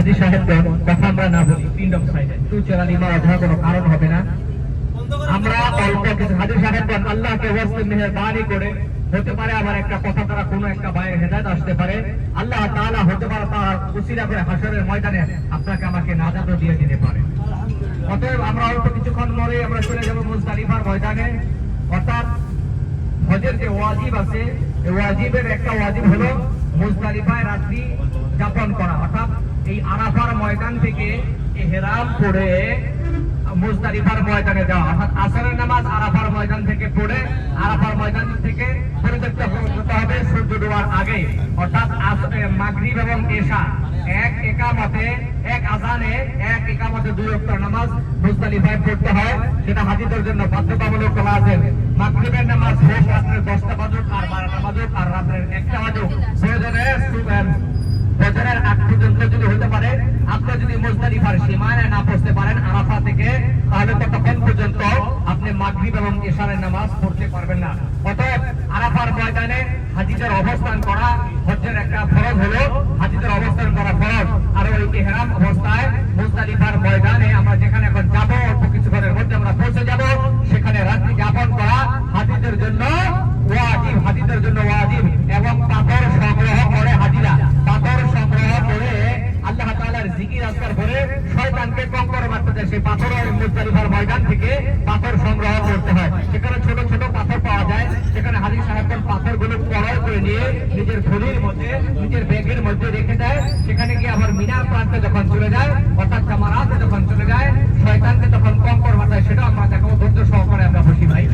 হাজী সাহেবগণ কথা আমরা না বলি পিন্ডম সাইডে একটু চেরালি মারা ধরা কোনো কারণ হবে না। আমরা অল্প কিছু হাজী সাহেবগণ আল্লাহকে ওয়াসতে মেহেরবানি করে হতে পারে আমার একটা কথা দ্বারা কোনো একটা ভাইয়ের হেদায়েত আসতে পারে, আল্লাহ তাআলা হতে পারে তার উসিলা করে হাশরের ময়দানে আপনাকে আমাকে নাজাতও দিয়ে দিতে পারে। অতএব আমরা অল্প কিছুক্ষণ পরে আমরা চলে যাব মুজদালিফার ময়দানে। অর্থাৎ হজের যে ওয়াজিব আছে এই ওয়াজিবের একটা ওয়াজিব হলো মুজদালিফায় রাত্রি যাপন করা। অর্থাৎ এই আরাফার ময়দান থেকে ইহরাম পড়ে মুজদালিফার ময়দানে যাওয়া। অর্থাৎ আসরের নামাজ আরাফার ময়দান থেকে পড়ে আরাফার ময়দান থেকে পরিত্যক্ত হতে হবে সূর্য ডোবার আগে। অর্থাৎ মাগরিব এবং এশা এক একামতে এক আযানে এক একামতে দুই ওয়াক্ত নামাজ মুজদালিফায় পড়তে হয়। সেটা হাজীদের জন্য বাধ্যতামূলক করা আছে। মাগরিবের নামাজ হোক রাত্রে 10টা বাজুক আর 12টা বাজুক আর রাত্রে 1টা বাজুক, ফজরের আগ পর্যন্ত যদি হতে পারে, আপনি যদি মুজদালিফার সীমানায় না পৌঁছতে পারেন আরাফা থেকে, তাহলে ততক্ষণ পর্যন্ত আপনি মাগরিব এবং ইশারের নামাজ পড়তে পারবেন না। অতএব আরাফার ময়দানে হাজীদের অবস্থান করা হজ্জের একটা ফরজ হলো, হাজীদের অবস্থান করা ফরজ। আর ওই ইহরাম অবস্থায় মুজদালিফার ময়দানে আমরা যেখানে এখন যাব, অল্প কিছুক্ষণের মধ্যে আমরা পৌঁছে যাব, সেখানে রাত্রি যাপন করা হাজীদের জন্য ওয়াজিব, হাজীদের জন্য ওয়াজিব। এবং পাথর সংগ্রহ করে হাজীরা পাথর সংগ্রহ করে আল্লাহ তাআলার জিকির আজকার করে শয়তানকে কঙ্কর মারতে দেয়। সেই পাথর মুজদালিফার ময়দান থেকে পাথর সংগ্রহ করতে হয়। সেখানে ছোট ছোট পাথর পাওয়া যায়, সেখানে হাজী সাহেবগণ পাথরগুলো ক্রয় করে নিয়ে নিজের ঝুলির মধ্যে নিজের ব্যাগের মধ্যে রেখে দেয়। সেখানে গিয়ে আবার মিনার প্রান্তে যখন চলে যায়, অর্থাৎ জামারাতে যখন চলে যায়, শয়তানকে তখন কঙ্কর মারতে হয়। সেটা আমরা দেখাবো, ধৈর্য সহকারে আমরা বসি ভাই।